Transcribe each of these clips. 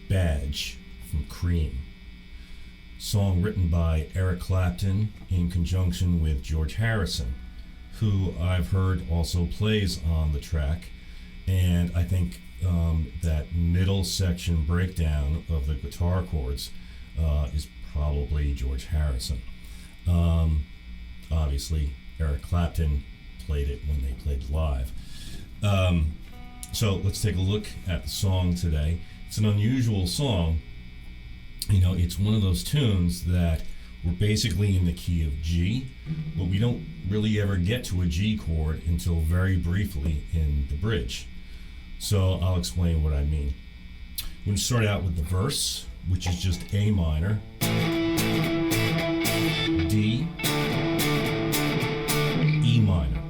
Badge from Cream. Song written by Eric Clapton in conjunction with George Harrison, who I've heard also plays on the track. And I think that middle section breakdown of the guitar chords is probably George Harrison. Obviously, Eric Clapton played it when they played live. So let's take a look at the song today. It's an unusual song. You know, it's one of those tunes that we're basically in the key of G, but we don't really ever get to a G chord until very briefly in the bridge. So I'll explain what I mean. I'm going to start out with the verse, which is just A minor, D, E minor.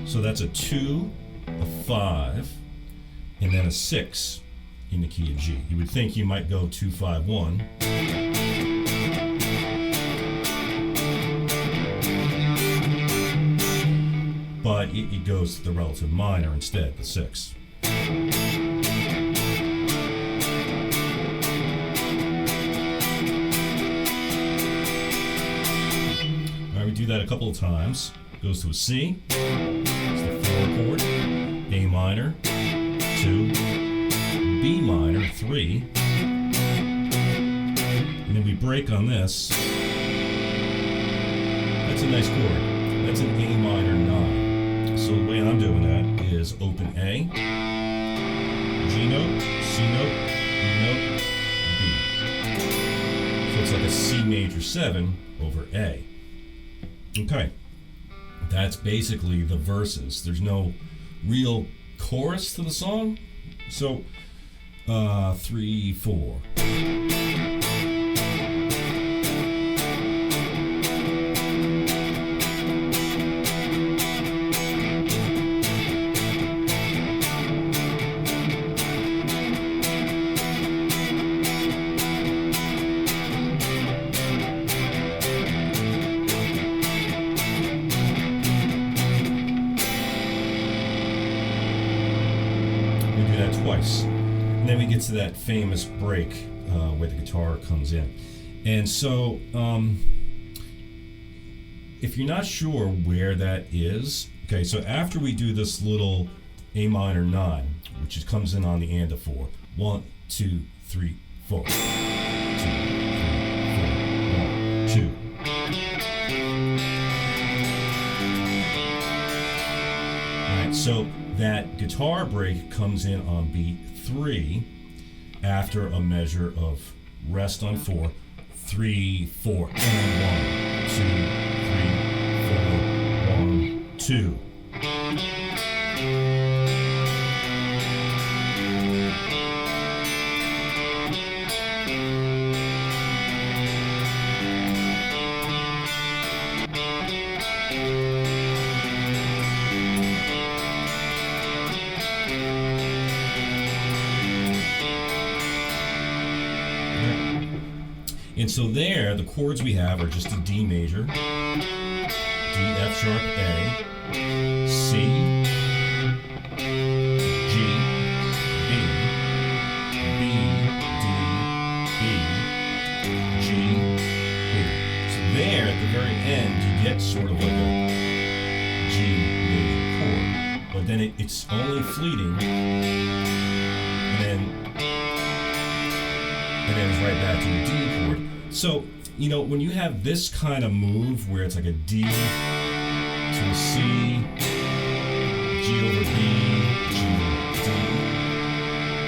So that's a 2, a 5, and then a 6 in the key of G. You would think you might go 2, 5, 1. But it goes to the relative minor instead, the 6. All right, we do that a couple of times. Goes to a C. It's the 4 chord. A minor, 2, B minor, 3, and then we break on this. That's a nice chord. That's an A minor 9. So the way I'm doing that is open A, G note, C note, E note, B. So it's like a C major 7 over A. Okay, that's basically the verses. There's no real chorus to the song. So 3, 4. Twice, and then we get to that famous break where the guitar comes in. And so if you're not sure where that is, okay, so after we do this little A minor 9, which comes in on the and of 4, 1, 2, 3, 4, 2, 3, 4, 1, 2. All right, so that guitar break comes in on beat 3 after a measure of rest on 4, 3, 4, and 1, 2, 3, 4, 1, 2. And so there, the chords we have are just a D major, D, F sharp, A, C, G, B, B, D, B, G, B. So there, at the very end, you get sort of like a G major chord. But then it's only fleeting, and then it's right back to the D chord. So, you know, when you have this kind of move where it's like a D to a C, G over B, G over D,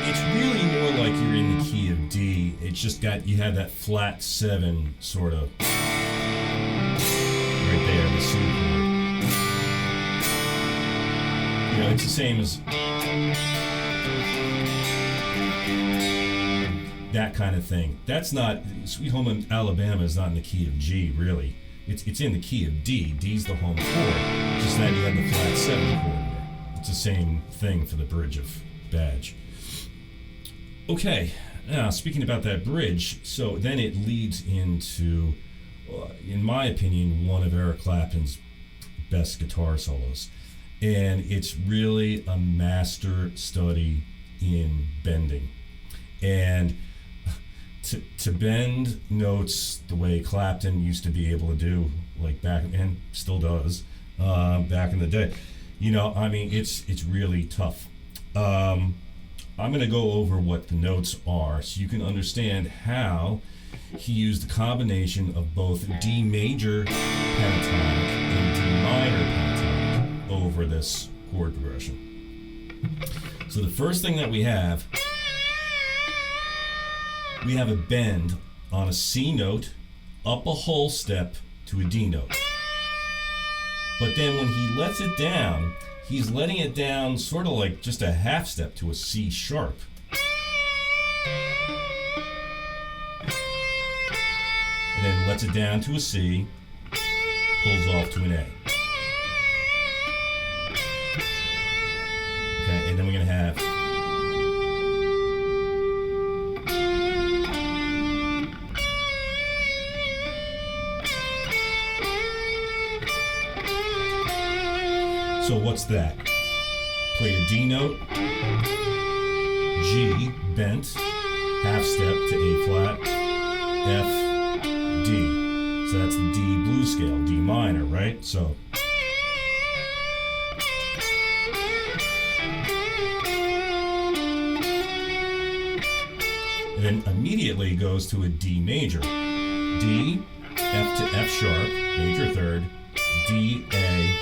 it's really more like you're in the key of D. It's just got, you have that flat 7 sort of right there, the C chord. You know, it's the same as that kind of thing. That's not, Sweet Home Alabama is not in the key of G, really. It's in the key of D. D's the home chord. Just that you have the flat 7 chord there. It's the same thing for the bridge of Badge. Okay, now speaking about that bridge, so then it leads into, in my opinion, one of Eric Clapton's best guitar solos. And it's really a master study in bending. And to bend notes the way Clapton used to be able to do, like back, and still does, back in the day, it's really tough. I'm going to go over what the notes are so you can understand how he used the combination of both D major pentatonic and D minor pentatonic over this chord progression. So the first thing that we have a bend on a C note up a whole step to a D note. But then when he lets it down, he's letting it down sort of like just a half step to a C sharp. And then lets it down to a C, pulls off to an A. Okay, and then we're going to have so what's that? Play a D note, G, bent, half step to A flat, F, D. So that's the D blues scale, D minor, right? So and then immediately goes to a D major. D, F to F sharp, major third, D, A.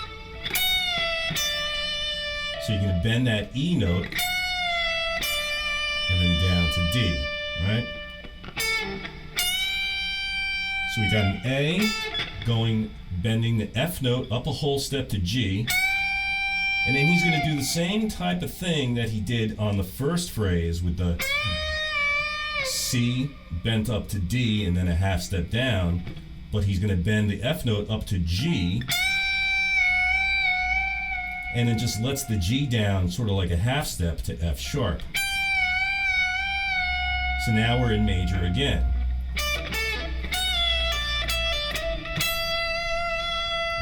So you're going to bend that E note and then down to D, right? So we got an A bending the F note up a whole step to G, and then he's going to do the same type of thing that he did on the first phrase with the C bent up to D and then a half step down, but he's going to bend the F note up to G, and then just lets the G down sort of like a half step to F sharp. So now we're in major again.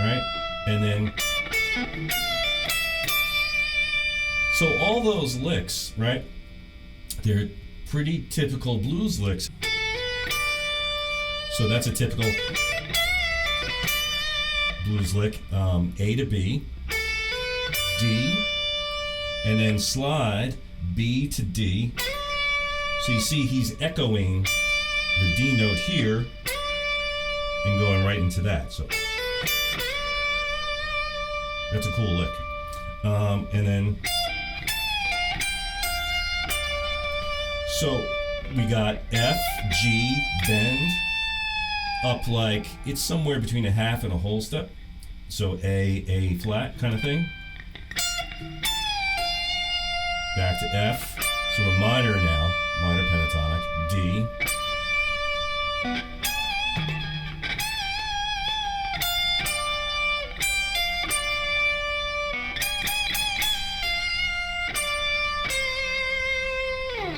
Right? And then, so all those licks, right? They're pretty typical blues licks. So that's a typical blues lick, A to B, D, and then slide B to D. So you see he's echoing the D note here and going right into that. So that's a cool lick. And then, so we got F, G, bend, up like, it's somewhere between a half and a whole step. So A flat kind of thing. Back to F, so we're minor now, minor pentatonic, D,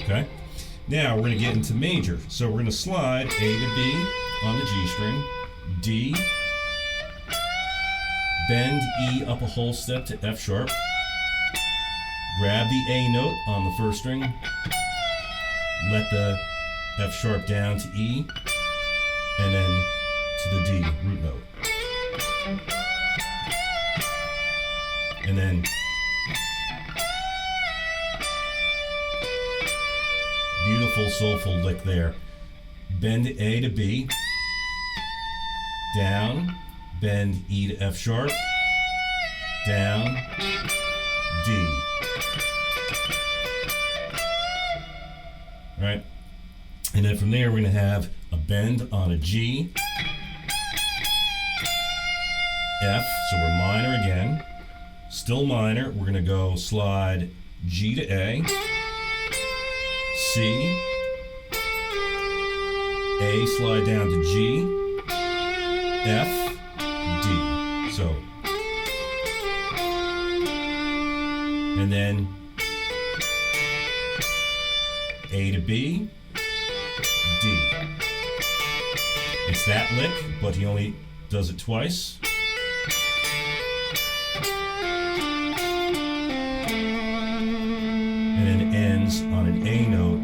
okay, now we're going to get into major, so we're going to slide A to B on the G string, D, bend E up a whole step to F sharp, grab the A note on the first string, let the F sharp down to E, and then to the D root note. And then beautiful soulful lick there. Bend A to B, down, bend E to F sharp, down, D. Right? And then from there we're going to have a bend on a G, F, so we're minor again, still minor, we're going to go slide G to A, C, A slide down to G, F, D. So, and then A to B, D. It's that lick, but he only does it twice. and then ends on an A note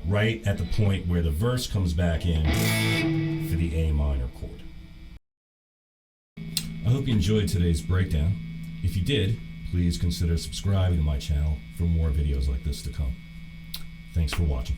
right at the point where the verse comes back in for the A minor chord. I hope you enjoyed today's breakdown. If you did, please consider subscribing to my channel for more videos like this to come. Thanks for watching.